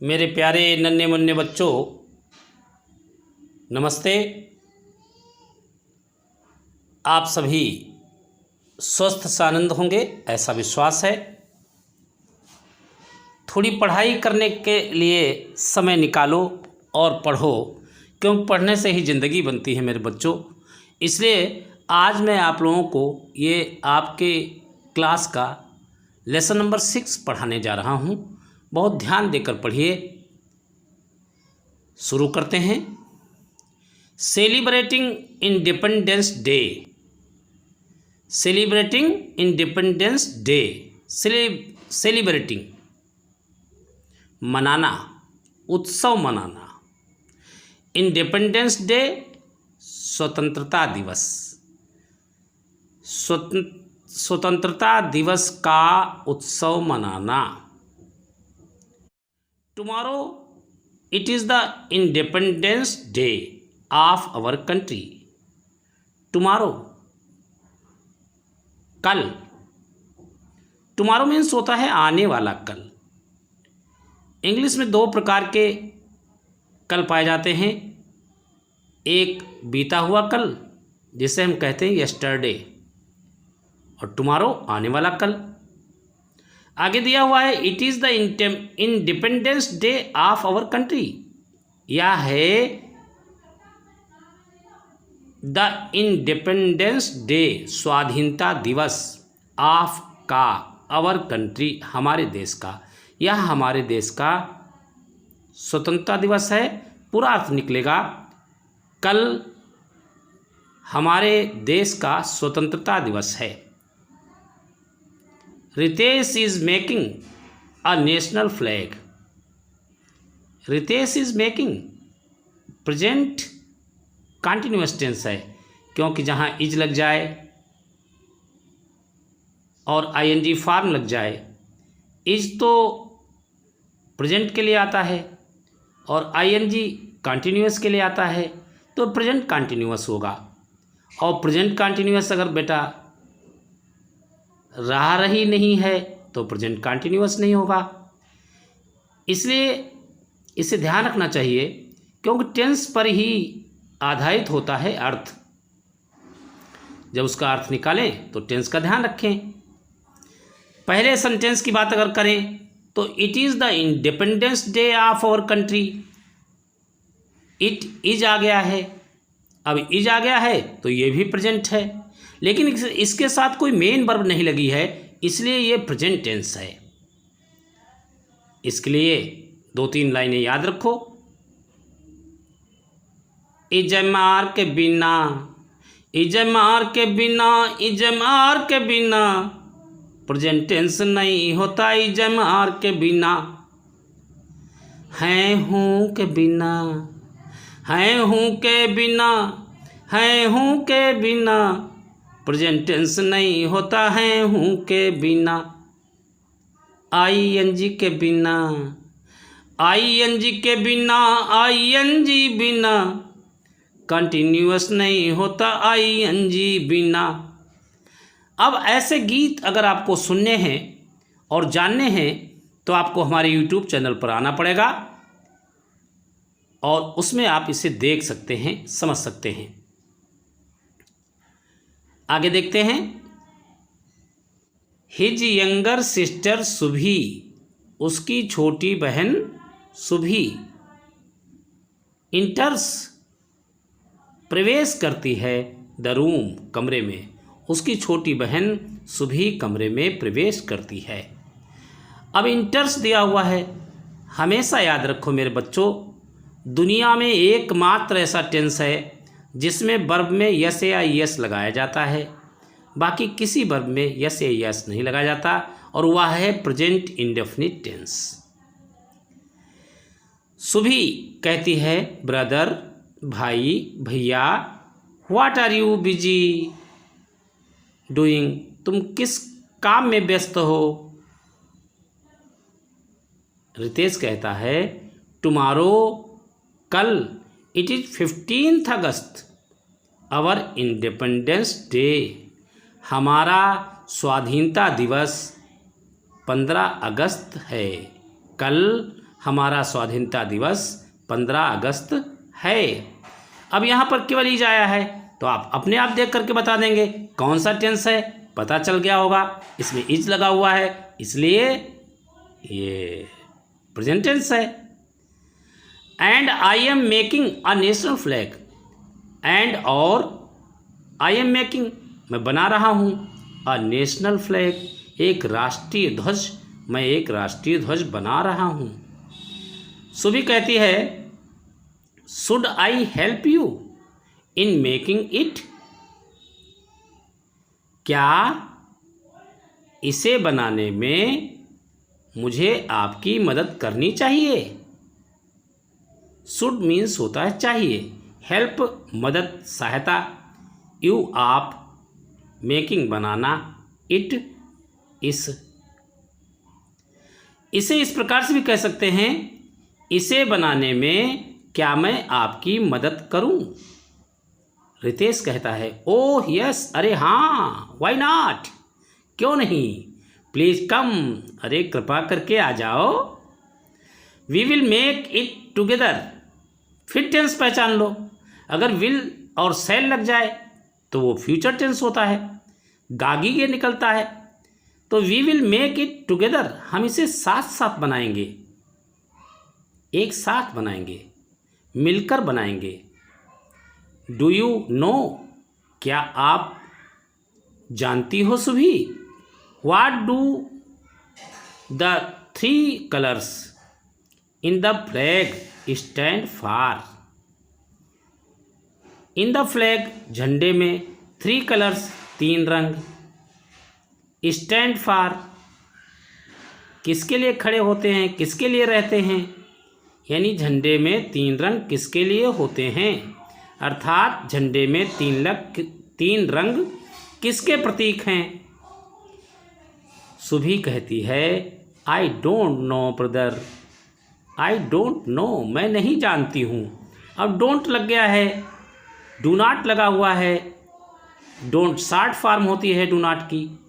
मेरे प्यारे नन्हे मुन्ने बच्चों, नमस्ते। आप सभी स्वस्थ सानंद होंगे ऐसा विश्वास है। थोड़ी पढ़ाई करने के लिए समय निकालो और पढ़ो, क्योंकि पढ़ने से ही ज़िंदगी बनती है मेरे बच्चों। इसलिए आज मैं आप लोगों को ये आपके क्लास का लेसन नंबर 6 पढ़ाने जा रहा हूँ। बहुत ध्यान देकर पढ़िए। शुरू करते हैं। Celebrating independence day. Celebrating independence day. Celebrating मनाना, उत्सव मनाना। इंडिपेंडेंस डे स्वतंत्रता दिवस। स्वतंत्रता दिवस का उत्सव मनाना। Tomorrow it is the independence day of our country. Tomorrow कल। टुमारो मीन्स होता है आने वाला कल। इंग्लिश में 2 प्रकार के कल पाए जाते हैं। एक बीता हुआ कल जिसे हम कहते हैं यस्टरडे, और टुमारो आने वाला कल। आगे दिया हुआ है it is the independence day of our country. यह है द इंडिपेंडेंस डे, स्वाधीनता दिवस, ऑफ का, आवर कंट्री, हमारे देश का। यह हमारे देश का स्वतंत्रता दिवस है। पूरा अर्थ निकलेगा कल हमारे देश का स्वतंत्रता दिवस है। Ritesh is making a national flag. Ritesh is making present continuous tense है, क्योंकि जहाँ इज लग जाए और आईएनजी फॉर्म लग जाए, इज तो प्रेजेंट के लिए आता है और आईएनजी कंटिन्यूअस के लिए आता है, तो प्रेजेंट कंटिन्यूअस होगा। और प्रेजेंट कंटिन्यूअस अगर बेटा रहा रही नहीं है तो प्रेजेंट कंटिन्यूअस नहीं होगा। इसलिए इसे ध्यान रखना चाहिए, क्योंकि टेंस पर ही आधारित होता है अर्थ। जब उसका अर्थ निकालें तो टेंस का ध्यान रखें। पहले सेंटेंस की बात अगर करें तो it is the independence day of our country. It is आ गया है। अब इज आ गया है तो ये भी प्रेजेंट है, लेकिन इसके साथ कोई मेन वर्ब नहीं लगी है, इसलिए ये प्रेजेंट टेंस है। इसके लिए 2-3 लाइनें याद रखो। इजमार के बिना, इजमार के बिना, इजमार के बिना, प्रेजेंट टेंस नहीं होता इजमार के बिना। हैं हूँ के बिना, हैं हूँ के बिना, हैं हूँ के बिना, प्रेजेंट टेंस नहीं होता हैं हूँ के बिना। आईएनजी के बिना, आईएनजी के बिना, आईएनजी बिना, कंटिन्यूअस नहीं होता आईएनजी बिना। अब ऐसे गीत अगर आपको सुनने हैं और जानने हैं तो आपको हमारे YouTube चैनल पर आना पड़ेगा और उसमें आप इसे देख सकते हैं, समझ सकते हैं। आगे देखते हैं। हिज यंगर सिस्टर सुभी, उसकी छोटी बहन सुभी, इंटर्स प्रवेश करती है द रूम, कमरे में। उसकी छोटी बहन सुभी कमरे में प्रवेश करती है। अब इंटर्स दिया हुआ है। हमेशा याद रखो मेरे बच्चों, दुनिया में एकमात्र ऐसा टेंस है जिसमें वर्ब में यस या यस लगाया जाता है, बाकी किसी वर्ब में यस या यस नहीं लगाया जाता, और वह है प्रेजेंट इंडेफिनिट टेंस। सुभी कहती है ब्रदर, भाई, भैया, what are you busy doing, तुम किस काम में व्यस्त हो। रितेश कहता है टुमारो, कल, it is 15 August, our independence day, हमारा स्वाधीनता दिवस 15 अगस्त है। कल हमारा स्वाधीनता दिवस 15 अगस्त है। अब यहाँ पर केवल इज आया है, तो आप अपने आप देख करके बता देंगे कौन सा टेंस है, पता चल गया होगा। इसमें इज लगा हुआ है, इसलिए ये प्रेजेंट टेंस है। And I am making a national flag, and और आई एम मेकिंग मैं बना रहा हूँ, अ नेशनल फ्लैग एक राष्ट्रीय ध्वज, मैं एक राष्ट्रीय ध्वज बना रहा हूँ। सुभी कहती है should I help you in making it, क्या इसे बनाने में मुझे आपकी मदद करनी चाहिए। शुड मीन्स होता है चाहिए, हेल्प मदद सहायता, यू आप, मेकिंग बनाना, इट इसे इस प्रकार से भी कह सकते हैं, इसे बनाने में क्या मैं आपकी मदद करूं। रितेश कहता है ओह यस, अरे हाँ, व्हाई नॉट, क्यों नहीं, प्लीज कम, अरे कृपा करके आ जाओ। We will make it together, फिर टेंस पहचान लो। अगर विल और शैल लग जाए तो वो फ्यूचर टेंस होता है, गागी के निकलता है। तो we will make it together, हम इसे साथ साथ बनाएंगे, एक साथ बनाएंगे, मिलकर बनाएंगे। डू यू नो, क्या आप जानती हो Subhi, what do the 3 colours in the flag stand for. In the flag झंडे में 3 कलर्स 3 रंग, स्टैंड फॉर किसके लिए खड़े होते हैं, किसके लिए रहते हैं, यानी झंडे में 3 रंग किसके लिए होते हैं, अर्थात झंडे में 3 रंग किसके प्रतीक हैं। सुभी कहती है I don't know brother, I don't know, मैं नहीं जानती हूँ। अब डोंट लग गया है, डू नॉट लगा हुआ है, डोंट शॉर्ट फॉर्म होती है डू नॉट की,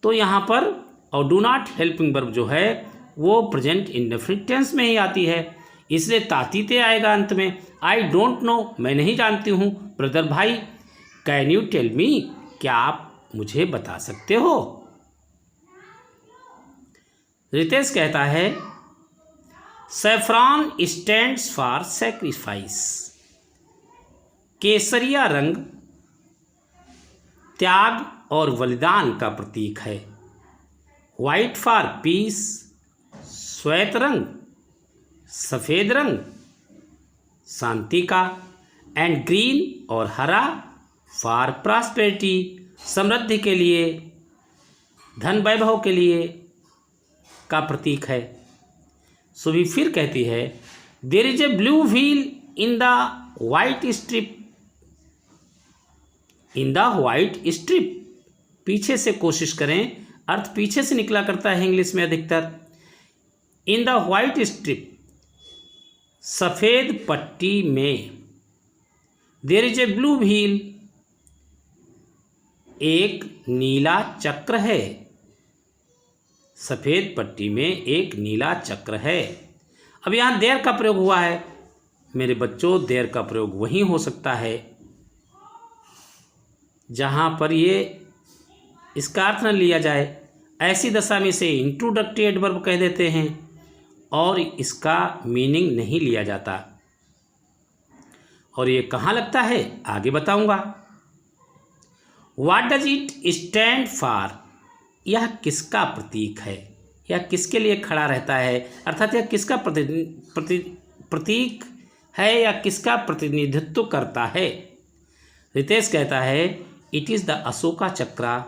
तो यहाँ पर और डू नॉट हेल्पिंग वर्ब जो है वो प्रेजेंट इंडेफिनिट टेंस में ही आती है, इसलिए तातीते आएगा अंत में। आई डोंट नो, मैं नहीं जानती हूँ, ब्रदर भाई, कैन यू टेल मी, क्या आप मुझे बता सकते हो। रितेश कहता है सैफरॉन स्टैंड्स फॉर सैक्रिफाइस, केसरिया रंग त्याग और बलिदान का प्रतीक है। वाइट फॉर पीस, श्वेत रंग, सफ़ेद रंग शांति का, एंड ग्रीन और हरा फॉर प्रॉस्पेरिटी, समृद्धि के लिए, धन वैभव के लिए का प्रतीक है। सुभी फिर कहती है there is a blue wheel in the white strip, in the white strip, पीछे से कोशिश करें, अर्थ पीछे से निकला करता है इंग्लिश में अधिकतर। इन द वाइट स्ट्रिप, सफ़ेद पट्टी में, there is a blue wheel, एक नीला चक्र है, सफ़ेद पट्टी में एक नीला चक्र है। अब यहाँ देयर का प्रयोग हुआ है मेरे बच्चों, देयर का प्रयोग वहीं हो सकता है जहाँ पर ये इसका अर्थ न लिया जाए, ऐसी दशा में इसे इंट्रोडक्टिव एडवर्ब कह देते हैं और इसका मीनिंग नहीं लिया जाता। और ये कहाँ लगता है आगे बताऊंगा। What does it stand for, यह किसका प्रतीक है, यह किसके लिए खड़ा रहता है, अर्थात यह किसका प्रतीक है या किसका प्रतिनिधित्व करता है। रितेश कहता है इट इज़ द अशोका चक्र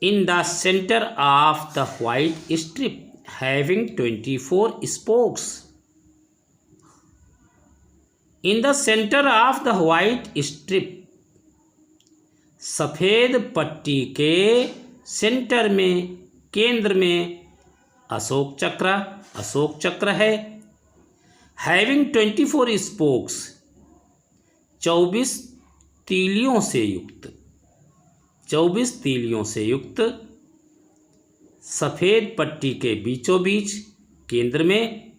in the center of the white strip having 24 spokes. In the center of the white strip, सफ़ेद पट्टी के सेंटर में, केंद्र में अशोक चक्र है। Having 24 spokes, 24 तीलियों से युक्त, 24 तीलियों से युक्त सफ़ेद पट्टी के बीचों बीच केंद्र में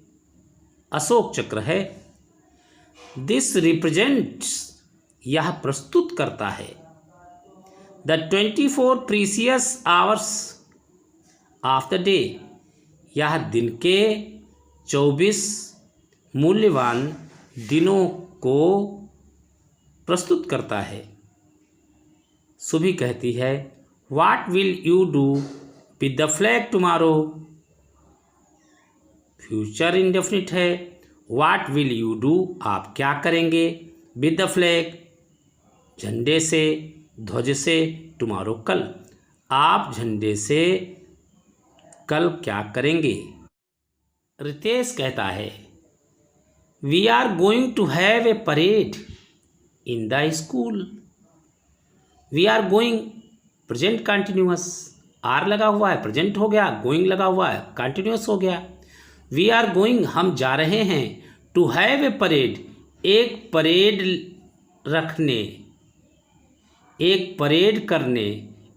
अशोक चक्र है। दिस रिप्रेजेंट्स, यह प्रस्तुत करता है, the 24 precious hours of the day, यह दिन के 24 मूल्यवान दिनों को प्रस्तुत करता है। सुबह कहती है, what will you do with the flag tomorrow, future indefinite है। व्हाट विल यू डू, आप क्या करेंगे, विद द फ्लैग, झंडे से, ध्वज से, टुमारो, कल, आप झंडे से कल क्या करेंगे। रितेश कहता है, we are going to have a parade in the school. We are going, present continuous, are लगा हुआ है, प्रेजेंट हो गया, गोइंग लगा हुआ है, कंटिन्यूअस हो गया। वी आर गोइंग, हम जा रहे हैं, टू हैव ए परेड, एक परेड रखने, एक परेड करने,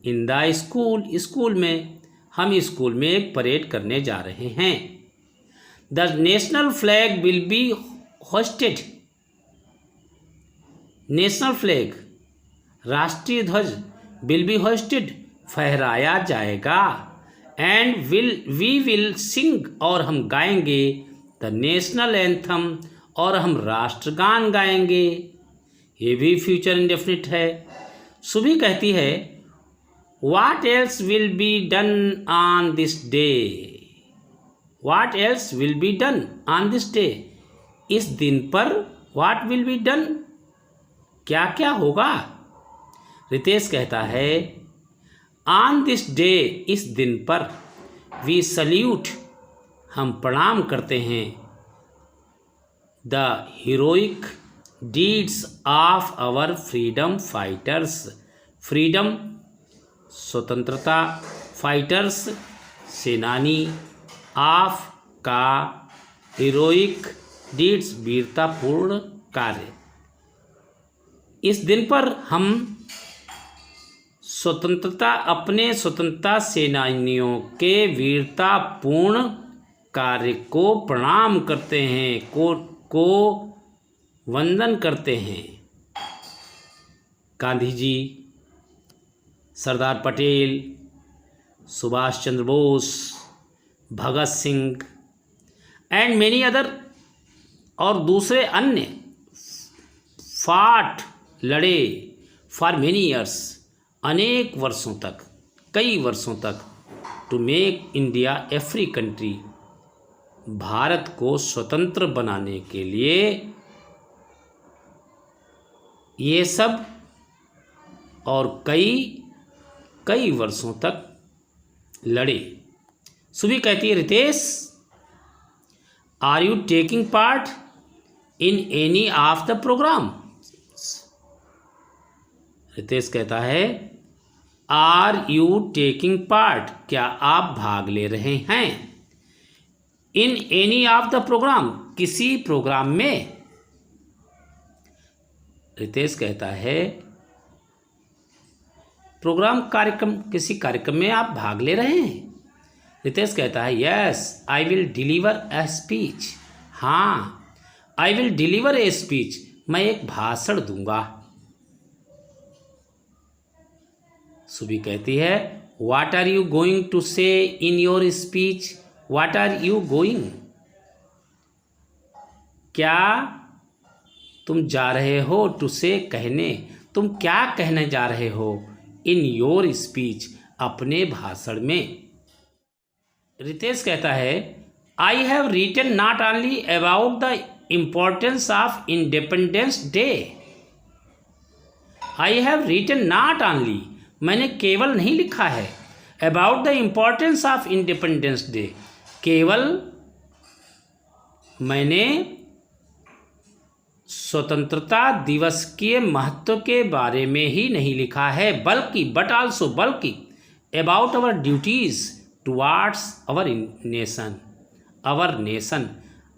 इन द स्कूल, स्कूल में, हम स्कूल में एक परेड करने जा रहे हैं। The national flag will be hosted, national flag, राष्ट्रीय ध्वज, विल बी होस्टेड, फहराया जाएगा, एंड वी विल सिंग, और हम गाएंगे, द नेशनल एंथम, और हम राष्ट्रगान गाएंगे। ये भी फ्यूचर इंडेफिनिट है। सुबह कहती है, what else will be done on this day, what else will be done on this day, इस दिन पर व्हाट विल बी डन, क्या क्या होगा। रितेश कहता है, ऑन दिस डे, इस दिन पर, वी सल्यूट, हम प्रणाम करते हैं, the heroic deeds of our freedom fighters, freedom स्वतंत्रता, फाइटर्स सेनानी, ऑफ का, हीरोइक डीड्स वीरतापूर्ण कार्य। इस दिन पर हम स्वतंत्रता, अपने स्वतंत्रता सेनानियों के वीरतापूर्ण कार्य को प्रणाम करते हैं, को वंदन करते हैं। Gandhi ji, Sardar Patel, Subhash Chandra Bose, Bhagat Singh and many other, और दूसरे अन्य, फाट, लड़े, फॉर मेनी ईयर्स, अनेक वर्षों तक, कई वर्षों तक, to make India a free country, Bharat को स्वतंत्र बनाने के लिए ये सब, और कई वर्षों तक लड़े। सुबह कहती है, Ritesh, are you taking part in any of the programme. Ritesh कहता है, आर यू टेकिंग पार्ट, क्या आप भाग ले रहे हैं, in any of the programme, किसी प्रोग्राम में। रितेश कहता है, प्रोग्राम, कार्यक्रम, किसी कार्यक्रम में आप भाग ले रहे हैं। रितेश कहता है, yes I will deliver a speech, हाँ I will deliver a speech, मैं एक भाषण दूंगा। सुबी कहती है, what are you going to say in your speech, what are you going, क्या तुम जा रहे हो, टू से कहने, तुम क्या कहने जा रहे हो, इन योर स्पीच, अपने भाषण में। रितेश कहता है, I have written not only about the importance of independence day, I have written not only, मैंने केवल नहीं लिखा है, about the importance of independence day, केवल मैंने स्वतंत्रता दिवस के महत्व के बारे में ही नहीं लिखा है, बल्कि बट आल्सो, बल्कि about our duties towards our nation, our nation,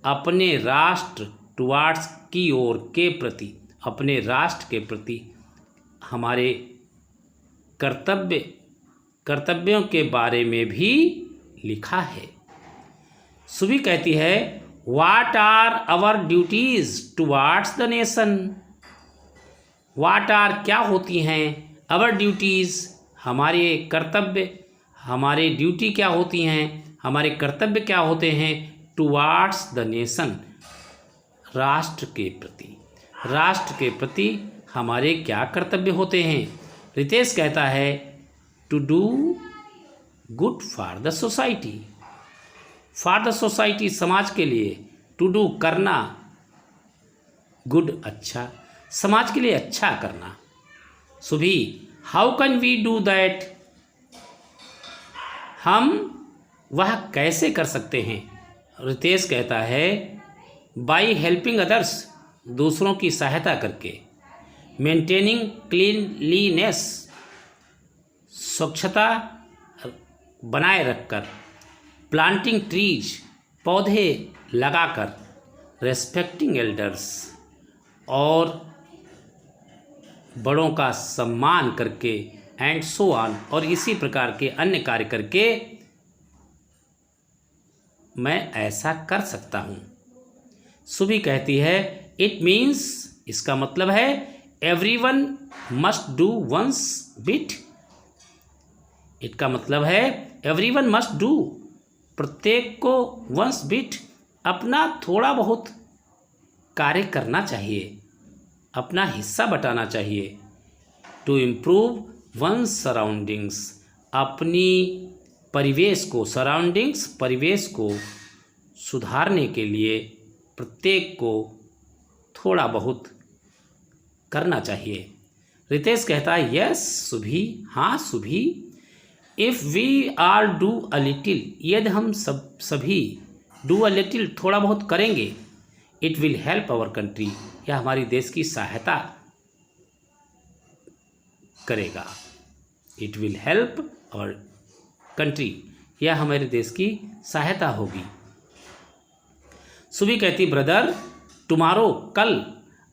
अपने राष्ट्र, टुवार्ड्स की ओर, के प्रति, अपने राष्ट्र के प्रति हमारे कर्तव्य कर्तव्यों के बारे में भी लिखा है। सुभी कहती है what are our duties towards the nation. What are क्या होती हैं, आवर ड्यूटीज हमारे कर्तव्य, हमारे ड्यूटी क्या होती हैं, हमारे कर्तव्य क्या होते हैं, टुवार्ड्स द नेशन राष्ट्र के प्रति, राष्ट्र के प्रति हमारे क्या कर्तव्य होते हैं। रितेश कहता है to do good for the society, for the society समाज के लिए, टू डू करना, गुड अच्छा, समाज के लिए अच्छा करना। Subhi how can we do that, हम वह कैसे कर सकते हैं। रितेश कहता है बाई हेल्पिंग अदर्स, दूसरों की सहायता करके, मेंटेनिंग क्लीनलीनेस, स्वच्छता बनाए रखकर, प्लांटिंग ट्रीज, पौधे लगाकर, रेस्पेक्टिंग एल्डर्स, और बड़ों का सम्मान करके, एंड सो ऑन, और इसी प्रकार के अन्य कार्य करके मैं ऐसा कर सकता हूँ। सुभी कहती है इट मीन्स, इसका मतलब है everyone must do one's bit, इसका मतलब है एवरीवन मस्ट डू, प्रत्येक को वंस बिट अपना थोड़ा बहुत कार्य करना चाहिए, अपना हिस्सा बटाना चाहिए। टू इम्प्रूव वंस सराउंडिंग्स, अपनी परिवेश को, सराउंडिंग्स परिवेश को सुधारने के लिए प्रत्येक को थोड़ा बहुत करना चाहिए। रितेश कहता है यस सुभी, हाँ Subhi, if we are do a little, यदि हम सभी डू अ लिटिल थोड़ा बहुत करेंगे, it will help our country, यह हमारी देश की सहायता करेगा। It will help our country, यह हमारे देश की सहायता होगी। सुबी कहती ब्रदर टुमारो, कल,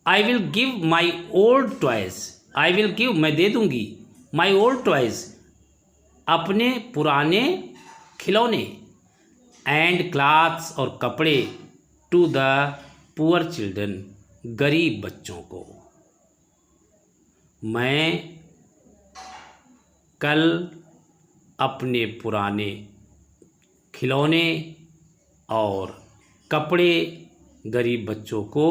I will give my old toys, I will give मैं दे दूंगी, माई ओल्ड टॉयज अपने पुराने खिलौने, एंड क्लॉथ्स और कपड़े, टू द पुअर चिल्ड्रन गरीब बच्चों को। मैं कल अपने पुराने खिलौने और कपड़े गरीब बच्चों को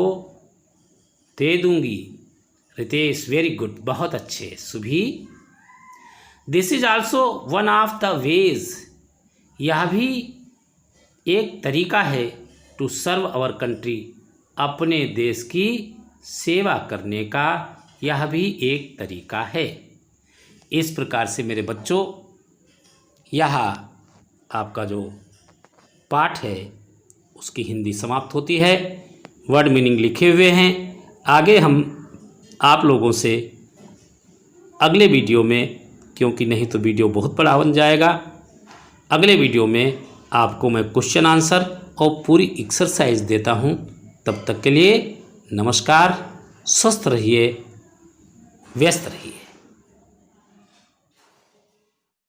दे दूंगी। रितेश वेरी गुड, बहुत अच्छे। Subhi this is also one of the ways, यह भी एक तरीका है, टू सर्व आवर कंट्री, अपने देश की सेवा करने का यह भी एक तरीका है। इस प्रकार से मेरे बच्चों यह आपका जो पाठ है उसकी हिंदी समाप्त होती है। वर्ड मीनिंग लिखे हुए हैं। आगे हम आप लोगों से अगले वीडियो में, क्योंकि नहीं तो वीडियो बहुत बड़ा बन जाएगा, अगले वीडियो में आपको मैं क्वेश्चन आंसर और पूरी एक्सरसाइज देता हूं। तब तक के लिए नमस्कार, स्वस्थ रहिए, व्यस्त रहिए।